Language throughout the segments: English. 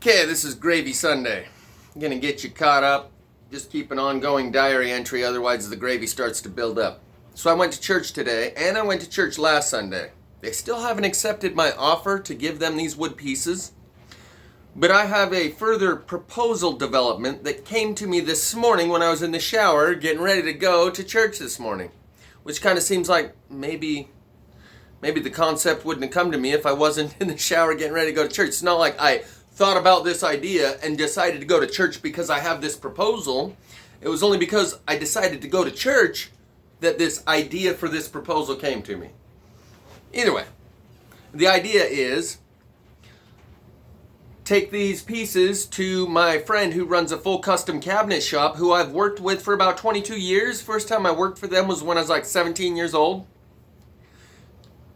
Okay, this is Gravy Sunday. I'm gonna get you caught up. Just keep an ongoing diary entry, otherwise the gravy starts to build up. So I went to church today, and I went to church last Sunday. They still haven't accepted my offer to give them these wood pieces, but I have a further proposal development that came to me this morning when I was in the shower getting ready to go to church this morning, which kind of seems like maybe the concept wouldn't have come to me if I wasn't in the shower getting ready to go to church. It's not like I thought about this idea and decided to go to church because I have this proposal. It was only because I decided to go to church that this idea for this proposal came to me. Either way, the idea is take these pieces to my friend who runs a full custom cabinet shop who I've worked with for about 22 years. First time I worked for them was when I was like 17 years old.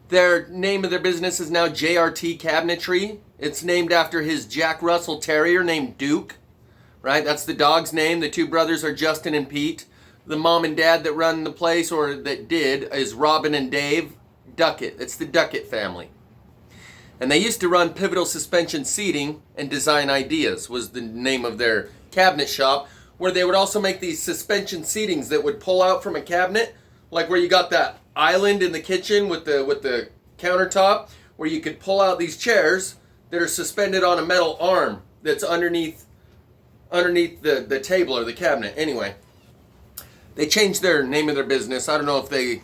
Their name of their business is now JRT Cabinetry. It's named after his Jack Russell Terrier named Duke, right? That's the dog's name. The two brothers are Justin and Pete. The mom and dad that run the place, or that did, is Robin and Dave Duckett. It's the Duckett family. And they used to run Pivotal Suspension Seating and Design Ideas was the name of their cabinet shop, where they would also make these suspension seatings that would pull out from a cabinet, like where you got that island in the kitchen with the countertop, where you could pull out these chairs that are suspended on a metal arm that's underneath the table or the cabinet. Anyway, they changed their name of their business. I don't know if they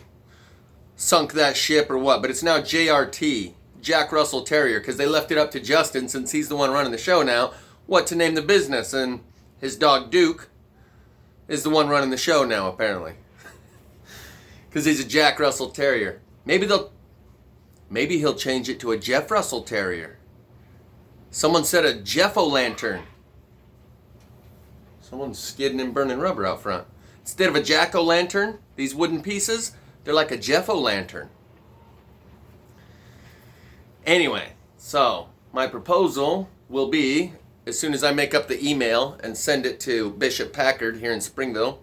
sunk that ship or what, but it's now JRT, Jack Russell Terrier, because they left it up to Justin, since he's the one running the show now, what to name the business. And his dog Duke is the one running the show now, apparently. Because he's a Jack Russell Terrier. Maybe he'll change it to a Jeff Russell Terrier. Someone said a Jeff-O-Lantern. Someone's skidding and burning rubber out front. Instead of a Jack-O-Lantern, these wooden pieces, they're like a Jeff-O-Lantern. Anyway, so my proposal will be, as soon as I make up the email and send it to Bishop Packard here in Springville,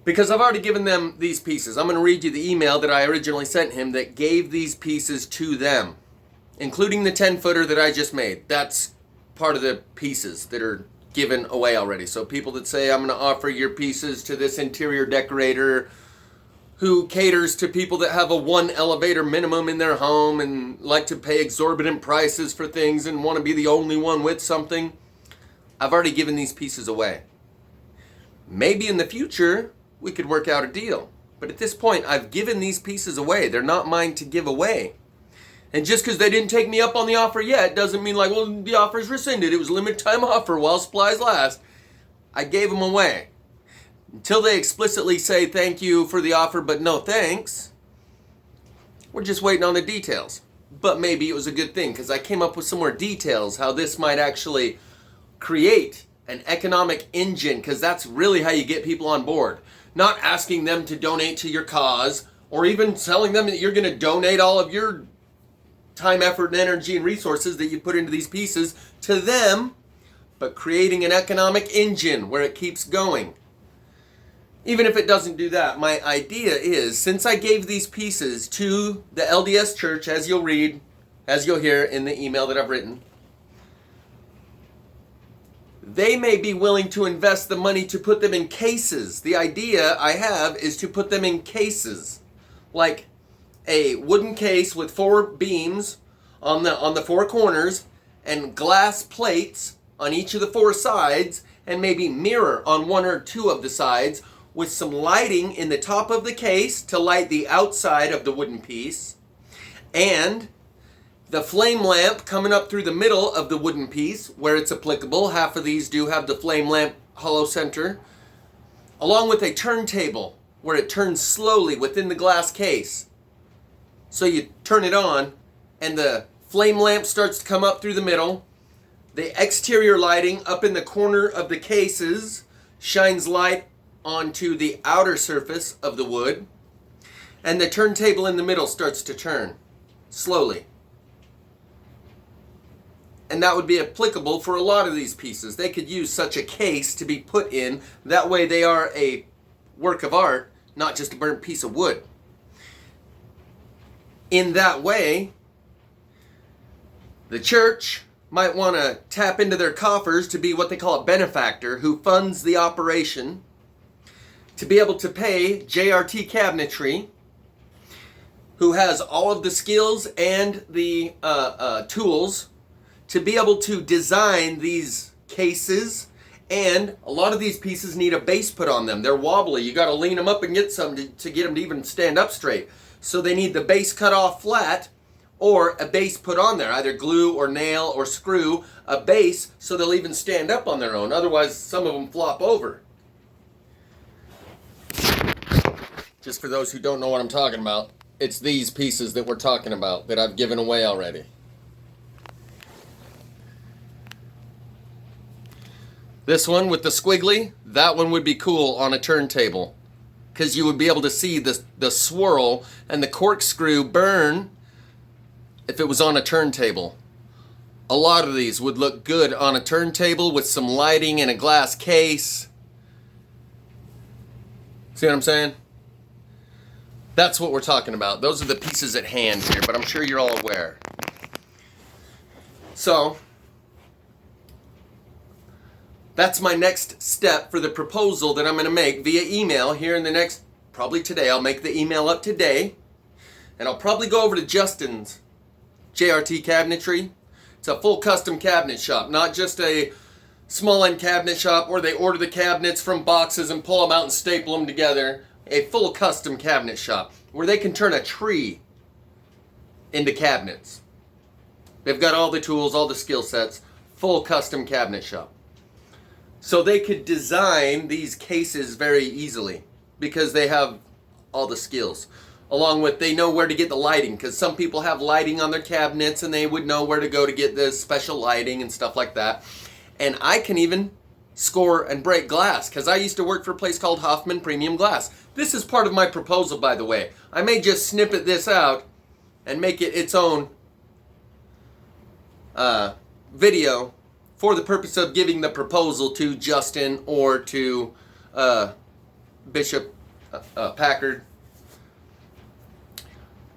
because I've already given them these pieces. I'm going to read you the email that I originally sent him that gave these pieces to them, including the 10-footer that I just made. That's part of the pieces that are given away already. So people that say, I'm going to offer your pieces to this interior decorator who caters to people that have a 1 elevator minimum in their home and like to pay exorbitant prices for things and want to be the only one with something. I've already given these pieces away. Maybe in the future we could work out a deal. But at this point, I've given these pieces away. They're not mine to give away. And just because they didn't take me up on the offer yet doesn't mean like, well, the offer's rescinded. It was a limited time offer while supplies last. I gave them away. Until they explicitly say thank you for the offer, but no thanks, we're just waiting on the details. But maybe it was a good thing, because I came up with some more details how this might actually create an economic engine, because that's really how you get people on board. Not asking them to donate to your cause, or even telling them that you're going to donate all of your time, effort, and energy and resources that you put into these pieces to them, but creating an economic engine where it keeps going. Even if it doesn't do that, my idea is, since I gave these pieces to the LDS Church, as you'll hear in the email that I've written, they may be willing to invest the money to put them in cases. The idea I have is to put them in cases, like a wooden case with 4 beams on the 4 corners and glass plates on each of the 4 sides, and maybe mirror on 1 or 2 of the sides, with some lighting in the top of the case to light the outside of the wooden piece, and the flame lamp coming up through the middle of the wooden piece where it's applicable. Half of these do have the flame lamp hollow center, along with a turntable where it turns slowly within the glass case. So you turn it on and the flame lamp starts to come up through the middle. The exterior lighting up in the corner of the cases shines light onto the outer surface of the wood, and the turntable in the middle starts to turn slowly. And that would be applicable for a lot of these pieces. They could use such a case to be put in. That way they are a work of art, not just a burnt piece of wood. In that way, the church might want to tap into their coffers to be what they call a benefactor who funds the operation, to be able to pay JRT Cabinetry, who has all of the skills and the tools to be able to design these cases. And a lot of these pieces need a base put on them. They're wobbly. You got to lean them up and get some to get them to even stand up straight. So they need the base cut off flat, or a base put on there, either glue or nail or screw a base so they'll even stand up on their own. Otherwise, some of them flop over. Just for those who don't know what I'm talking about, it's these pieces that we're talking about that I've given away already. This one with the squiggly, that one would be cool on a turntable, because you would be able to see the swirl and the corkscrew burn if it was on a turntable. A lot of these would look good on a turntable with some lighting and a glass case. See what I'm saying? That's what we're talking about. Those are the pieces at hand here, but I'm sure you're all aware. So, that's my next step for the proposal that I'm going to make via email here in the next, probably today. I'll make the email up today. And I'll probably go over to Justin's JRT Cabinetry. It's a full custom cabinet shop, not just a small end cabinet shop where they order the cabinets from boxes and pull them out and staple them together. A full custom cabinet shop where they can turn a tree into cabinets. They've got all the tools, all the skill sets, full custom cabinet shop. So they could design these cases very easily because they have all the skills. Along with, they know where to get the lighting, because some people have lighting on their cabinets and they would know where to go to get the special lighting and stuff like that. And I can even score and break glass, because I used to work for a place called Hoffman Premium Glass. This is part of my proposal, by the way. I may just snippet this out and make it its own video for the purpose of giving the proposal to Justin or to Bishop Packard.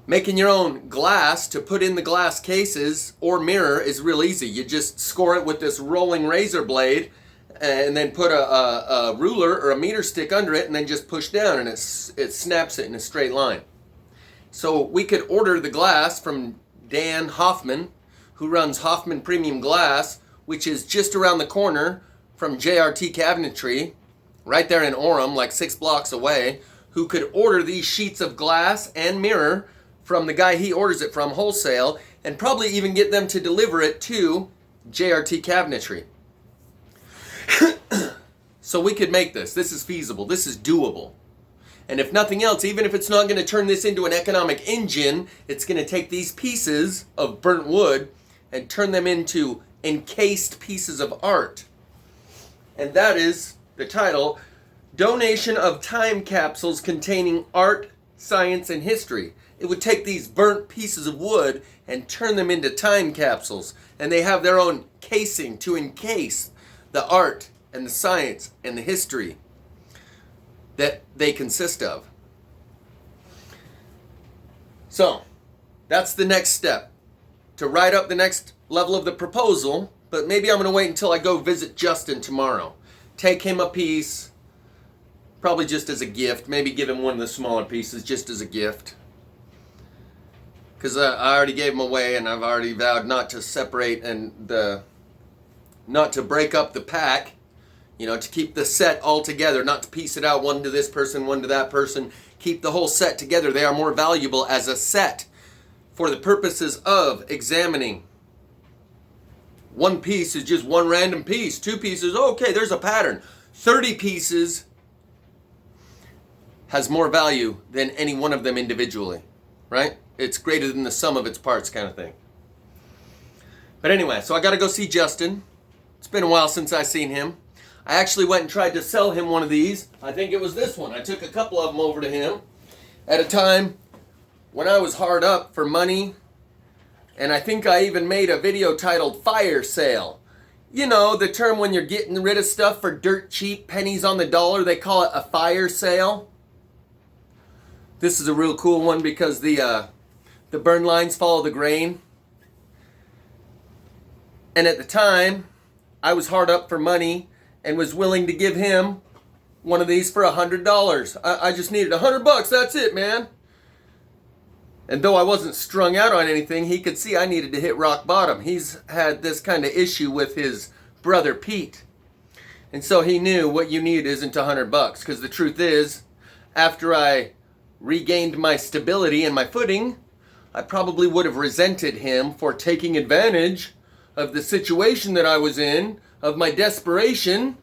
Making your own glass to put in the glass cases or mirror is real easy. You just score it with this rolling razor blade and then put a ruler or a meter stick under it and then just push down and it snaps it in a straight line. So we could order the glass from Dan Hoffman, who runs Hoffman Premium Glass, which is just around the corner from JRT Cabinetry, right there in Orem, like 6 blocks away, who could order these sheets of glass and mirror from the guy he orders it from wholesale, and probably even get them to deliver it to JRT Cabinetry. So we could make this. This is feasible. This is doable. And if nothing else, even if it's not going to turn this into an economic engine, it's going to take these pieces of burnt wood and turn them into encased pieces of art. And that is the title, Donation of Time Capsules Containing Art, Science, and History. It would take these burnt pieces of wood and turn them into time capsules. And they have their own casing to encase the art and the science and the history that they consist of. So, that's the next step. To write up the next level of the proposal, but maybe I'm going to wait until I go visit Justin tomorrow. Take him a piece, probably just as a gift. Maybe give him one of the smaller pieces just as a gift. Because I already gave them away, and I've already vowed not to separate and not to break up the pack. You know, to keep the set all together, not to piece it out, one to this person, one to that person. Keep the whole set together. They are more valuable as a set for the purposes of examining. One piece is just one random piece. 2 pieces, okay, there's a pattern. 30 pieces has more value than any one of them individually, right? It's greater than the sum of its parts kind of thing. But anyway, so I got to go see Justin. It's been a while since I seen him. I actually went and tried to sell him one of these. I think it was this one. I took a couple of them over to him at a time when I was hard up for money. And I think I even made a video titled Fire Sale. You know, the term when you're getting rid of stuff for dirt cheap, pennies on the dollar, they call it a fire sale. This is a real cool one because the burn lines follow the grain. And at the time, I was hard up for money and was willing to give him one of these for $100. I just needed $100. That's it, man. And though I wasn't strung out on anything, he could see I needed to hit rock bottom. He's had this kind of issue with his brother Pete. And so he knew what you need isn't $100. Because the truth is, after I regained my stability and my footing, I probably would have resented him for taking advantage of the situation that I was in, of my desperation,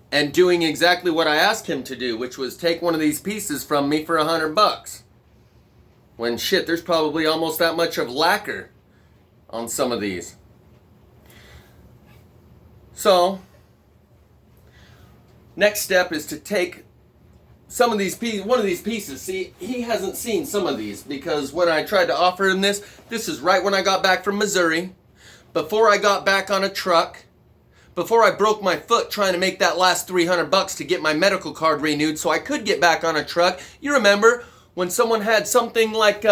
and doing exactly what I asked him to do, which was take one of these pieces from me for $100. When shit, there's probably almost that much of lacquer on some of these. So, next step is to take some of these pieces, one of these pieces. See, he hasn't seen some of these because when I tried to offer him this is right when I got back from Missouri, before I got back on a truck, before I broke my foot trying to make that last $300 to get my medical card renewed so I could get back on a truck. You remember when someone had something like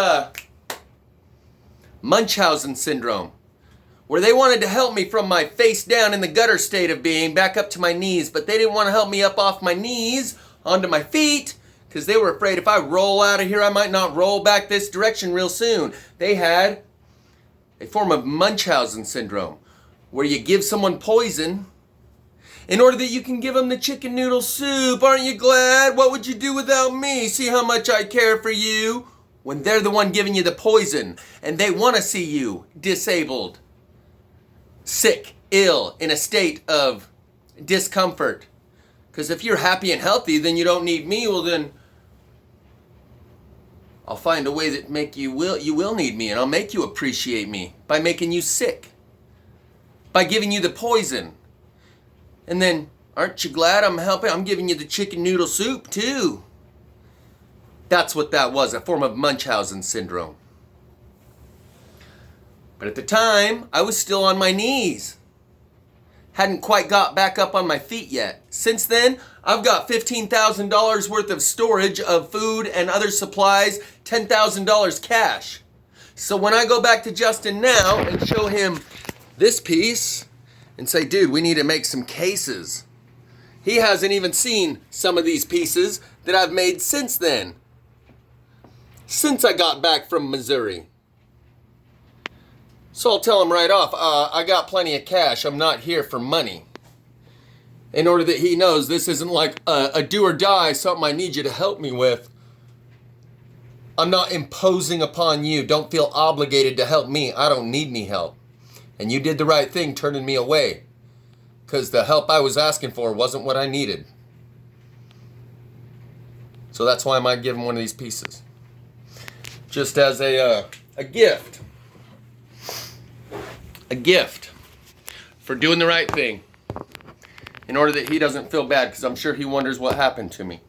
Munchausen syndrome, where they wanted to help me from my face down in the gutter state of being back up to my knees, but they didn't want to help me up off my knees onto my feet because they were afraid if I roll out of here, I might not roll back this direction real soon. They had a form of Munchausen syndrome where you give someone poison in order that you can give them the chicken noodle soup. Aren't you glad? What would you do without me? See how much I care for you? When they're the one giving you the poison and they want to see you disabled, sick, ill, in a state of discomfort. Because if you're happy and healthy, then you don't need me. Well, then I'll find a way that you will need me, and I'll make you appreciate me by making you sick, by giving you the poison. And then, aren't you glad I'm helping? I'm giving you the chicken noodle soup too. That's what that was, a form of Munchausen syndrome. But at the time, I was still on my knees. Hadn't quite got back up on my feet yet. Since then, I've got $15,000 worth of storage of food and other supplies, $10,000 cash. So when I go back to Justin now and show him this piece and say, dude, we need to make some cases, he hasn't even seen some of these pieces that I've made since then. Since I got back from Missouri. So I'll tell him right off, I got plenty of cash. I'm not here for money. In order that he knows this isn't like a do or die, something I need you to help me with. I'm not imposing upon you. Don't feel obligated to help me. I don't need any help. And you did the right thing turning me away. Because the help I was asking for wasn't what I needed. So that's why I might give him one of these pieces. Just as a gift. A gift for doing the right thing in order that he doesn't feel bad, because I'm sure he wonders what happened to me.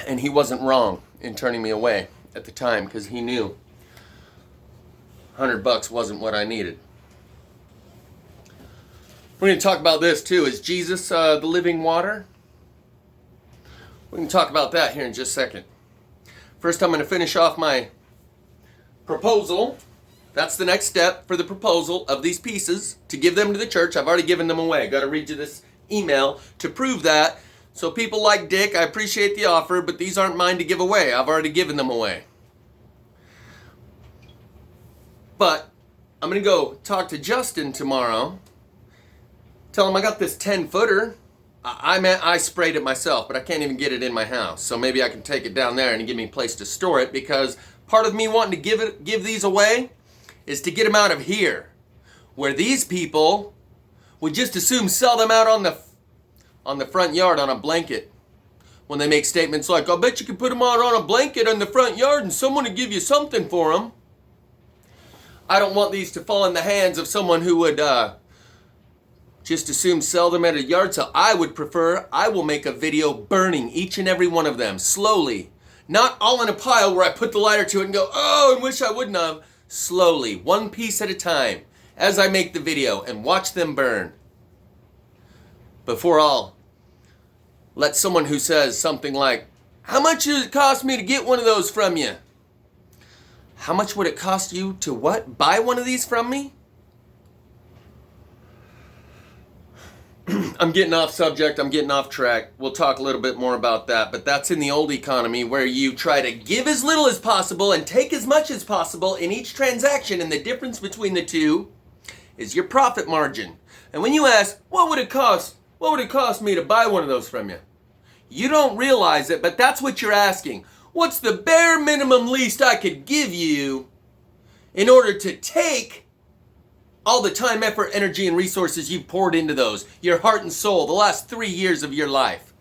And he wasn't wrong in turning me away at the time, because he knew $100 wasn't what I needed. We're going to talk about this too. Is Jesus the living water? We can talk about that here in just a second. First, I'm going to finish off my proposal. That's the next step for the proposal of these pieces, to give them to the church. I've already given them away. Got to read you this email to prove that. So people like Dick, I appreciate the offer, but these aren't mine to give away. I've already given them away. But I'm going to go talk to Justin tomorrow. Tell him I got this 10-footer. I sprayed it myself, but I can't even get it in my house. So maybe I can take it down there and give me a place to store it, because part of me wanting to give these away is to get them out of here, where these people would just as soon sell them out on the front yard on a blanket. When they make statements like, I bet you could put them out on a blanket in the front yard and someone would give you something for them. I don't want these to fall in the hands of someone who would just as soon sell them at a yard sale. I will make a video burning each and every one of them slowly. Not all in a pile where I put the lighter to it and go, oh, I wish I wouldn't have. Slowly, one piece at a time, as I make the video, and watch them burn. Before I'll let someone who says something like, how much does it cost me to get one of those from you? How much would it cost you to what? Buy one of these from me? I'm getting off subject. I'm getting off track. We'll talk a little bit more about that. But that's in the old economy where you try to give as little as possible and take as much as possible in each transaction. And the difference between the two is your profit margin. And when you ask, what would it cost? What would it cost me to buy one of those from you? You don't realize it, but that's what you're asking. What's the bare minimum least I could give you in order to take all the time, effort, energy, and resources you've poured into those, your heart and soul, the last 3 years of your life?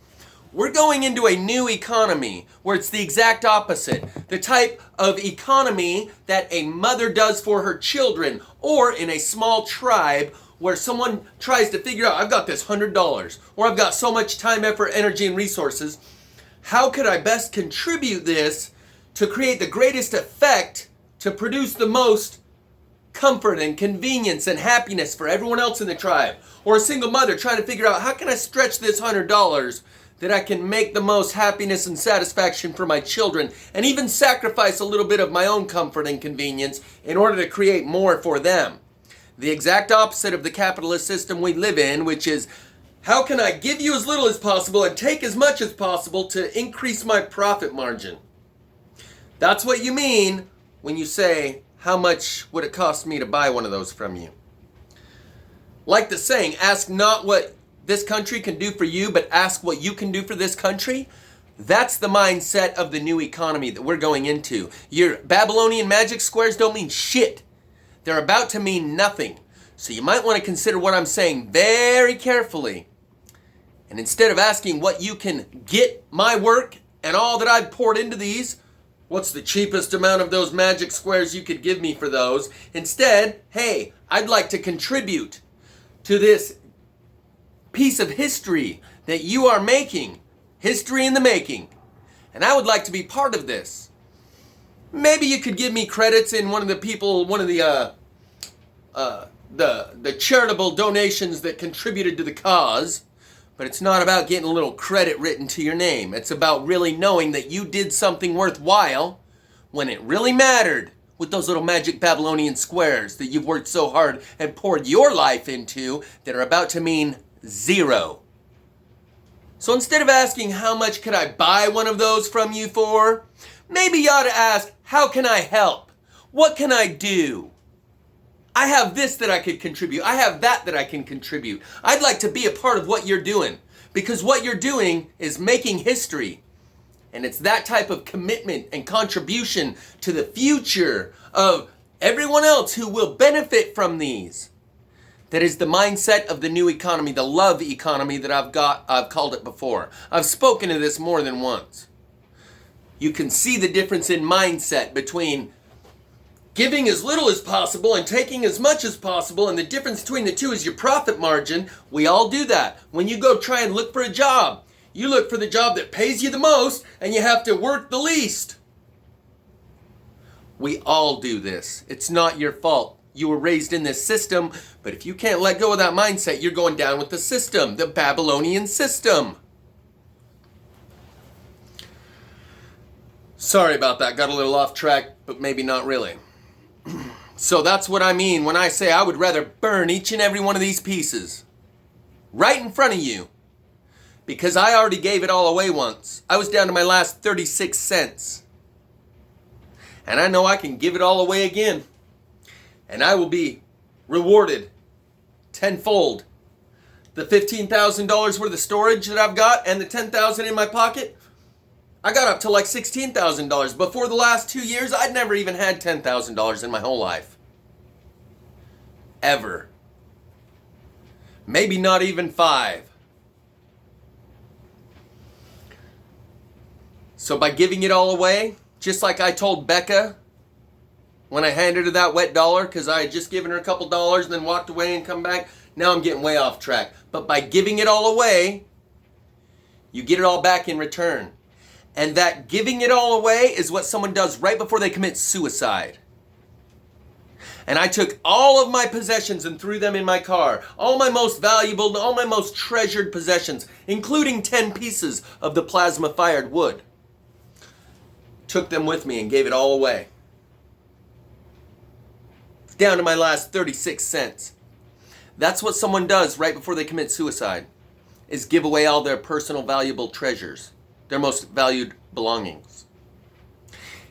We're going into a new economy where it's the exact opposite. The type of economy that a mother does for her children, or in a small tribe where someone tries to figure out, I've got this $100, or I've got so much time, effort, energy, and resources. How could I best contribute this to create the greatest effect to produce the most comfort and convenience and happiness for everyone else in the tribe? Or a single mother trying to figure out, how can I stretch this $100 that I can make the most happiness and satisfaction for my children, and even sacrifice a little bit of my own comfort and convenience in order to create more for them? The exact opposite of the capitalist system we live in, which is, how can I give you as little as possible and take as much as possible to increase my profit margin? That's what you mean when you say, how much would it cost me to buy one of those from you? Like the saying, ask not what this country can do for you, but ask what you can do for this country. That's the mindset of the new economy that we're going into. Your Babylonian magic squares don't mean shit. They're about to mean nothing. So you might want to consider what I'm saying very carefully. And instead of asking what you can get my work and all that I've poured into these, what's the cheapest amount of those magic squares you could give me for those? Instead, hey, I'd like to contribute to this piece of history that you are making. History in the making. And I would like to be part of this. Maybe you could give me credits in one of the charitable donations that contributed to the cause. But it's not about getting a little credit written to your name. It's about really knowing that you did something worthwhile when it really mattered with those little magic Babylonian squares that you've worked so hard and poured your life into that are about to mean zero. So instead of asking how much could I buy one of those from you for, maybe you ought to ask, how can I help? What can I do? I have this that I could contribute. I have that I can contribute. I'd like to be a part of what you're doing, because what you're doing is making history. And it's that type of commitment and contribution to the future of everyone else who will benefit from these. That is the mindset of the new economy, the love economy that I've called it before. I've spoken of this more than once. You can see the difference in mindset between giving as little as possible and taking as much as possible, and the difference between the two is your profit margin. We all do that. When you go try and look for a job, you look for the job that pays you the most and you have to work the least. We all do this. It's not your fault. You were raised in this system, but if you can't let go of that mindset, you're going down with the system, the Babylonian system. Sorry about that. Got a little off track, but maybe not really. So that's what I mean when I say I would rather burn each and every one of these pieces right in front of you, because I already gave it all away once. I was down to my last 36 cents. And I know I can give it all away again. And I will be rewarded tenfold. The $15,000 worth of storage that I've got and the $10,000 in my pocket, I got up to like $16,000. Before the last 2 years, I'd never even had $10,000 in my whole life. Ever. Maybe not even 5. So by giving it all away, just like I told Becca when I handed her that wet dollar, because I had just given her a couple dollars and then walked away and come back, now I'm getting way off track. But by giving it all away, you get it all back in return. And that giving it all away is what someone does right before they commit suicide. And I took all of my possessions and threw them in my car. All my most valuable, all my most treasured possessions, including 10 pieces of the plasma-fired wood. Took them with me and gave it all away. down to my last 36 cents. That's what someone does right before they commit suicide, is give away all their personal valuable treasures, their most valued belongings.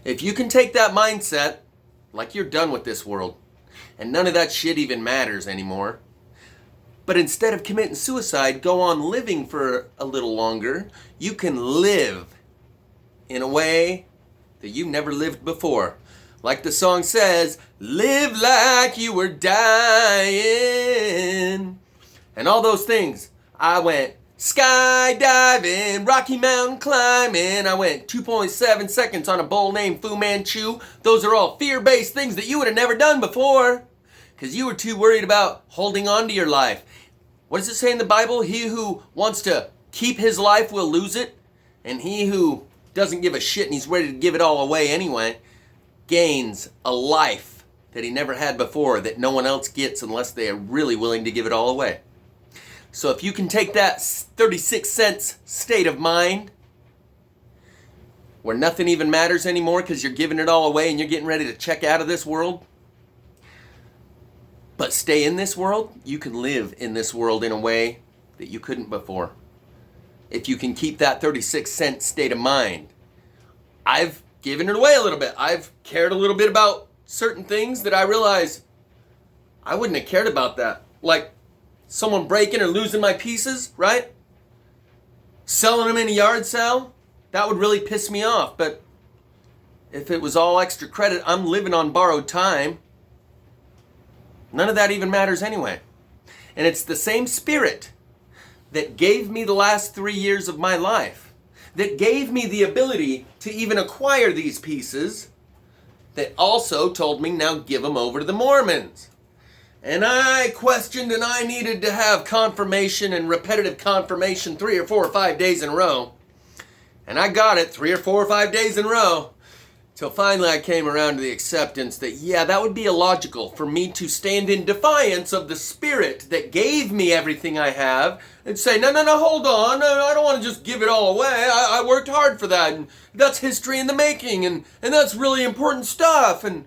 If you can take that mindset, like you're done with this world, and none of that shit even matters anymore, but instead of committing suicide, go on living for a little longer, you can live in a way that you never lived before. Like the song says, live like you were dying. And all those things. I went skydiving, Rocky Mountain climbing. I went 2.7 seconds on a bull named Fu Manchu. Those are all fear-based things that you would have never done before, because you were too worried about holding on to your life. What does it say in the Bible? He who wants to keep his life will lose it, and he who doesn't give a shit and he's ready to give it all away anyway gains a life that he never had before, that no one else gets unless they are really willing to give it all away. So if you can take that 36 cents state of mind where nothing even matters anymore because you're giving it all away and you're getting ready to check out of this world, but stay in this world, you can live in this world in a way that you couldn't before. If you can keep that 36 cent state of mind. I've given it away a little bit. I've cared a little bit about certain things that I realize I wouldn't have cared about that. Like someone breaking or losing my pieces, right? Selling them in a yard sale, that would really piss me off. But if it was all extra credit, I'm living on borrowed time. None of that even matters anyway. And it's the same spirit that gave me the last 3 years of my life, that gave me the ability to even acquire these pieces, that also told me, now give them over to the Mormons. And I questioned and I needed to have confirmation and repetitive confirmation 3 or 4 or 5 days in a row. And I got it 3 or 4 or 5 days in a row. Till finally I came around to the acceptance that, yeah, that would be illogical for me to stand in defiance of the spirit that gave me everything I have and say, no, hold on. No, I don't want to just give it all away. I worked hard for that, and that's history in the making, and that's really important stuff. And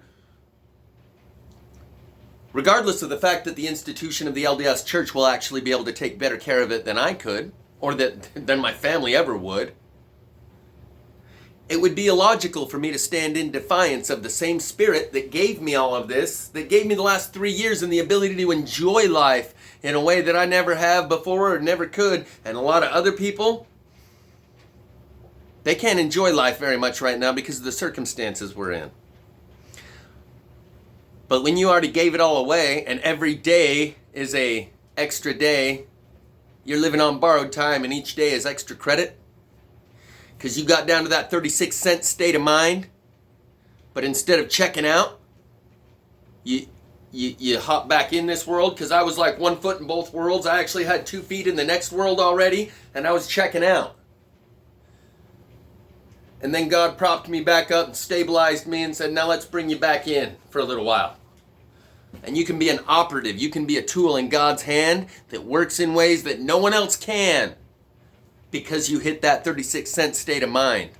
regardless of the fact that the institution of the LDS Church will actually be able to take better care of it than I could, or than my family ever would, it would be illogical for me to stand in defiance of the same spirit that gave me all of this, that gave me the last 3 years and the ability to enjoy life in a way that I never have before or never could. And a lot of other people, they can't enjoy life very much right now because of the circumstances we're in. But when you already gave it all away and every day is a extra day, you're living on borrowed time and each day is extra credit, because you got down to that 36 cent state of mind, but instead of checking out, you hop back in this world. Because I was like 1 foot in both worlds. I actually had 2 feet in the next world already, and I was checking out. And then God propped me back up and stabilized me and said, now let's bring you back in for a little while. And you can be an operative. You can be a tool in God's hand that works in ways that no one else can, because you hit that 36 cent state of mind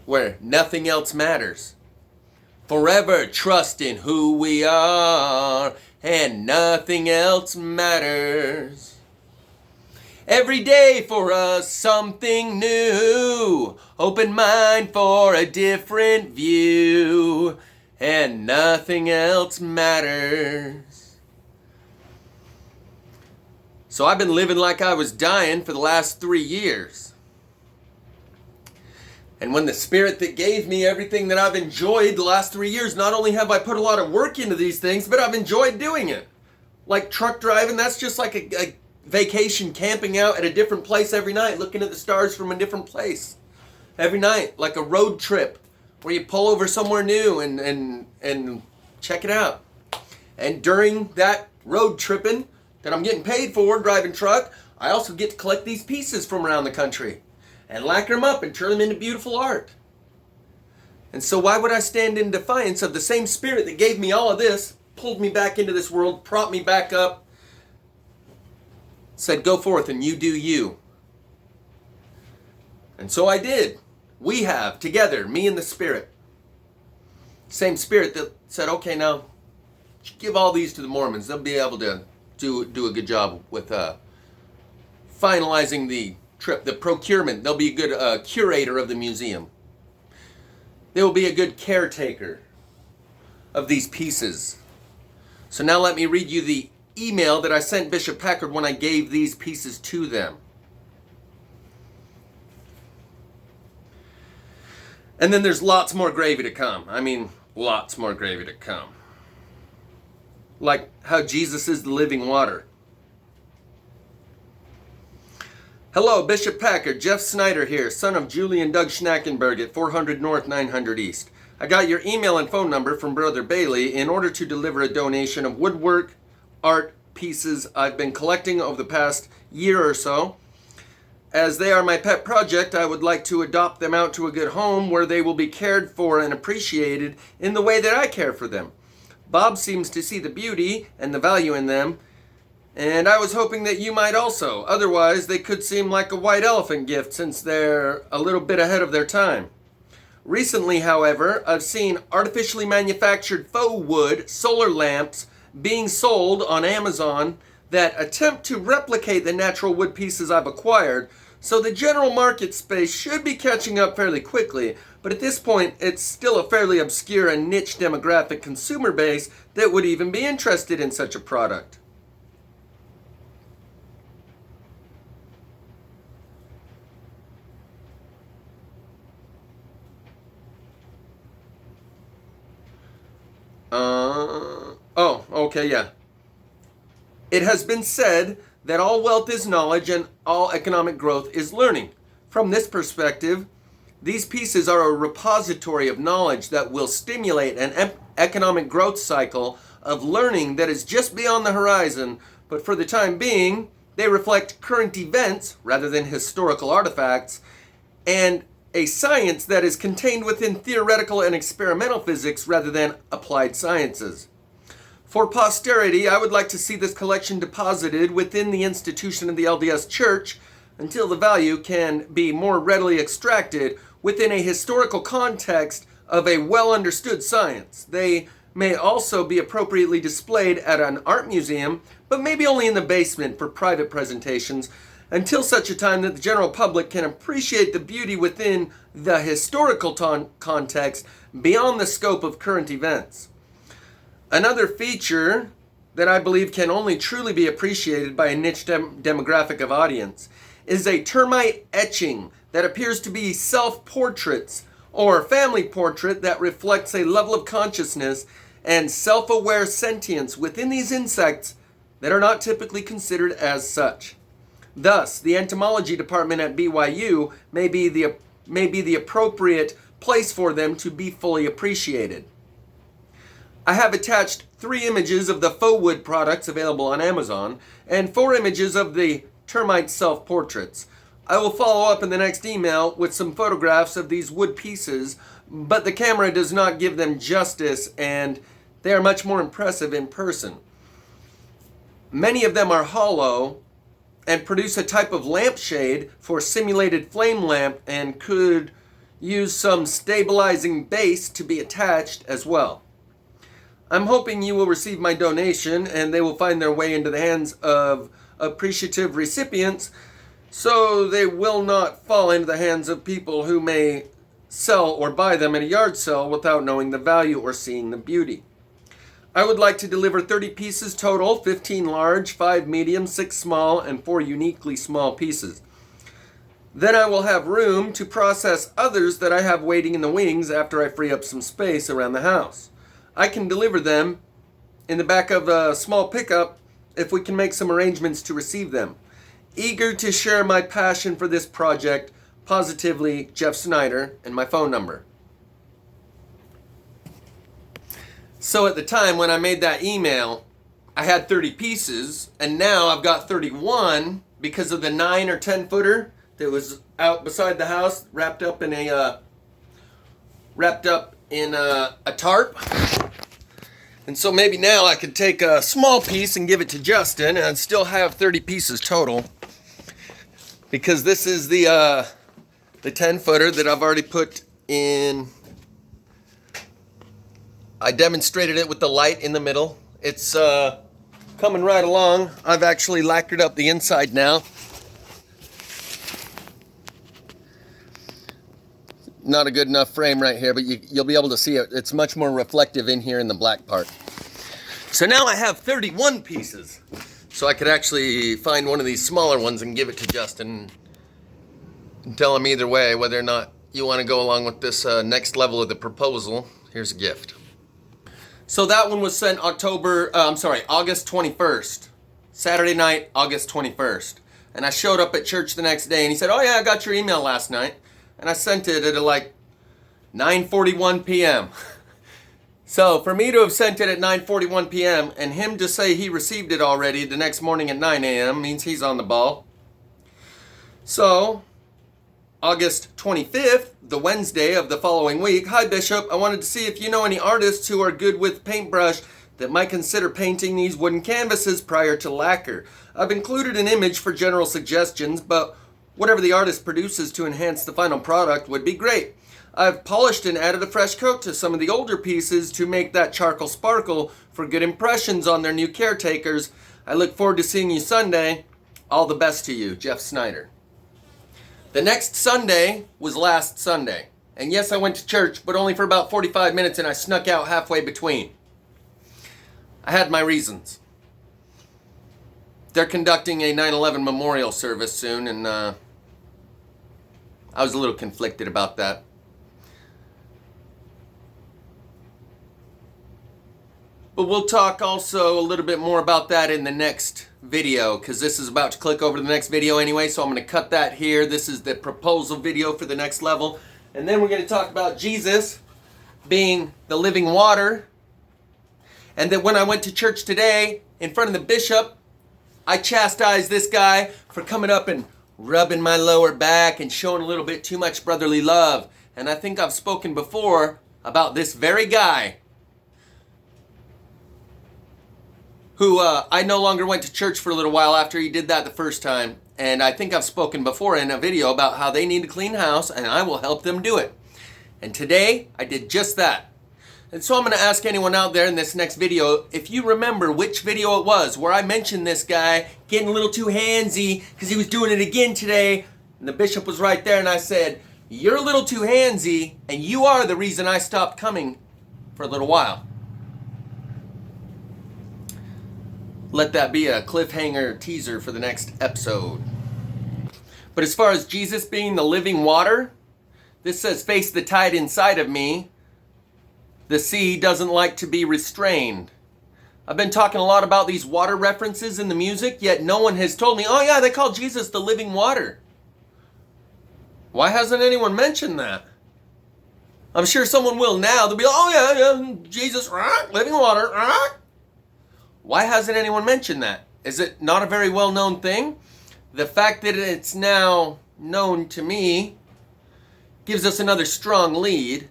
where nothing else matters. Forever trust in who we are and nothing else matters. Every day for us something new. Open mind for a different view and nothing else matters. So I've been living like I was dying for the last 3 years. And when the spirit that gave me everything that I've enjoyed the last 3 years, not only have I put a lot of work into these things, but I've enjoyed doing it. Like truck driving, that's just like a vacation, camping out at a different place every night, looking at the stars from a different place every night, like a road trip where you pull over somewhere new and check it out. And during that road tripping that I'm getting paid for, driving truck, I also get to collect these pieces from around the country and lacquer them up and turn them into beautiful art. And so why would I stand in defiance of the same spirit that gave me all of this, pulled me back into this world, propped me back up, said, go forth and you do you. And so I did. We have, together, me and the spirit. Same spirit that said, okay, now give all these to the Mormons. They'll be able to do a good job with finalizing the trip, the procurement. They'll be a good curator of the museum. They will be a good caretaker of these pieces. So now let me read you the email that I sent Bishop Packard when I gave these pieces to them. And then there's lots more gravy to come. I mean, lots more gravy to come. Like how Jesus is the living water. Hello, Bishop Packard. Jeff Snyder here, son of Julie and Doug Schnackenberg at 400 North, 900 East. I got your email and phone number from Brother Bailey in order to deliver a donation of woodwork, art pieces I've been collecting over the past year or so. As they are my pet project, I would like to adopt them out to a good home where they will be cared for and appreciated in the way that I care for them. Bob seems to see the beauty and the value in them, and I was hoping that you might also. Otherwise, they could seem like a white elephant gift since they're a little bit ahead of their time. Recently, however, I've seen artificially manufactured faux wood solar lamps being sold on Amazon that attempt to replicate the natural wood pieces I've acquired, so the general market space should be catching up fairly quickly, but at this point it's still a fairly obscure and niche demographic consumer base that would even be interested in such a product. Okay, yeah. It has been said that all wealth is knowledge and all economic growth is learning. From this perspective, these pieces are a repository of knowledge that will stimulate an economic growth cycle of learning that is just beyond the horizon, but for the time being, they reflect current events rather than historical artifacts, and a science that is contained within theoretical and experimental physics rather than applied sciences. For posterity, I would like to see this collection deposited within the institution of the LDS Church until the value can be more readily extracted within a historical context of a well-understood science. They may also be appropriately displayed at an art museum, but maybe only in the basement for private presentations until such a time that the general public can appreciate the beauty within the historical context beyond the scope of current events. Another feature that I believe can only truly be appreciated by a niche demographic of audience is a termite etching that appears to be self-portraits or family portrait that reflects a level of consciousness and self-aware sentience within these insects that are not typically considered as such. Thus, the entomology department at BYU may be the appropriate place for them to be fully appreciated. I have attached 3 images of the faux wood products available on Amazon and 4 images of the termite self-portraits. I will follow up in the next email with some photographs of these wood pieces, but the camera does not give them justice and they are much more impressive in person. Many of them are hollow and produce a type of lampshade for simulated flame lamp and could use some stabilizing base to be attached as well. I'm hoping you will receive my donation and they will find their way into the hands of appreciative recipients so they will not fall into the hands of people who may sell or buy them at a yard sale without knowing the value or seeing the beauty. I would like to deliver 30 pieces total, 15 large, 5 medium, 6 small, and 4 uniquely small pieces. Then I will have room to process others that I have waiting in the wings after I free up some space around the house. I can deliver them in the back of a small pickup if we can make some arrangements to receive them. Eager to share my passion for this project, positively, Jeff Snyder, and my phone number. So at the time when I made that email, I had 30 pieces, and now I've got 31 because of the 9 or 10 footer that was out beside the house, wrapped up in a tarp. And so maybe now I could take a small piece and give it to Justin and I'd still have 30 pieces total. Because this is the 10 footer that I've already put in. I demonstrated it with the light in the middle It's coming right along. I've actually lacquered up the inside now. Not a good enough frame right here, but you'll be able to see it. It's much more reflective in here in the black part. So now I have 31 pieces. So I could actually find one of these smaller ones and give it to Justin and tell him either way whether or not you want to go along with this next level of the proposal. Here's a gift. So that one was sent August 21st. Saturday night, August 21st. And I showed up at church the next day and he said, "Oh yeah, I got your email last night." And I sent it at like 9:41 p.m. So for me to have sent it at 9:41 p.m. and him to say he received it already the next morning at 9 a.m. means he's on the ball. So August 25th, the Wednesday of the following week. "Hi Bishop, I wanted to see if you know any artists who are good with paintbrush that might consider painting these wooden canvases prior to lacquer. I've included an image for general suggestions, but whatever the artist produces to enhance the final product would be great. I've polished and added a fresh coat to some of the older pieces to make that charcoal sparkle for good impressions on their new caretakers. I look forward to seeing you Sunday. All the best to you, Jeff Snyder." The next Sunday was last Sunday. And yes, I went to church, but only for about 45 minutes and I snuck out halfway between. I had my reasons. They're conducting a 9/11 memorial service soon, and I was a little conflicted about that. But we'll talk also a little bit more about that in the next video, because this is about to click over to the next video anyway, so I'm going to cut that here. This is the proposal video for the next level. And then we're going to talk about Jesus being the living water. And that when I went to church today, in front of the bishop, I chastised this guy for coming up and rubbing my lower back and showing a little bit too much brotherly love. And I think I've spoken before about this very guy who I no longer went to church for a little while after he did that the first time. And I think I've spoken before in a video about how they need to clean house and I will help them do it. And today I did just that. And so I'm going to ask anyone out there in this next video if you remember which video it was where I mentioned this guy getting a little too handsy because he was doing it again today. And the bishop was right there and I said, "You're a little too handsy and you are the reason I stopped coming for a little while." Let that be a cliffhanger teaser for the next episode. But as far as Jesus being the living water, this says, "Face the tide inside of me. The sea doesn't like to be restrained." I've been talking a lot about these water references in the music, yet no one has told me, "Oh yeah, they call Jesus the living water." Why hasn't anyone mentioned that? I'm sure someone will now. They'll be like, "Oh yeah, Jesus, living water." Why hasn't anyone mentioned that? Is it not a very well-known thing? The fact that it's now known to me gives us another strong lead.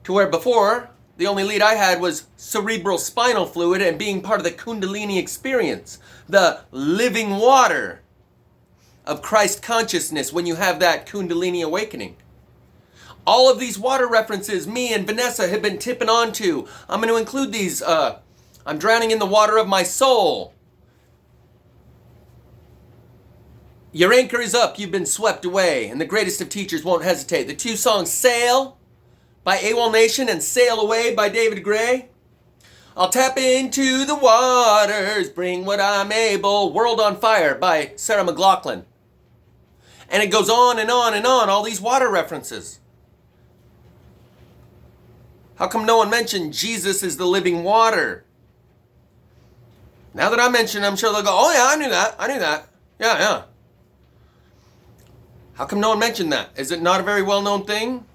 To where before, the only lead I had was cerebral spinal fluid and being part of the Kundalini experience. The living water of Christ consciousness when you have that Kundalini awakening. All of these water references me and Vanessa have been tipping onto. I'm going to include these. I'm drowning in the water of my soul. Your anchor is up, you've been swept away, and the greatest of teachers won't hesitate. The two songs, Sail by AWOLNATION and Sail Away by David Gray. I'll tap into the waters, bring what I'm able. World on Fire by Sarah McLachlan. And it goes on and on and on, all these water references. How come no one mentioned Jesus is the living water? Now that I mention it, I'm sure they'll go, "Oh yeah, I knew that. Yeah. How come no one mentioned that? Is it not a very well-known thing?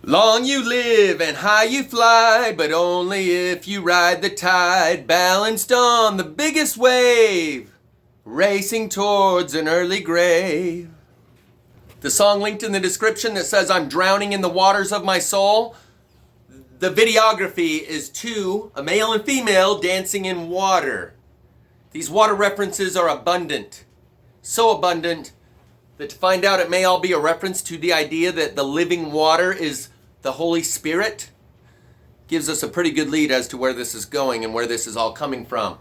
Long you live and high you fly, but only if you ride the tide, balanced on the biggest wave, racing towards an early grave." The song linked in the description that says, "I'm drowning in the waters of my soul." The videography is two, a male and female, dancing in water. These water references are abundant. So abundant that to find out it may all be a reference to the idea that the living water is the Holy Spirit. gives us a pretty good lead as to where this is going and where this is all coming from.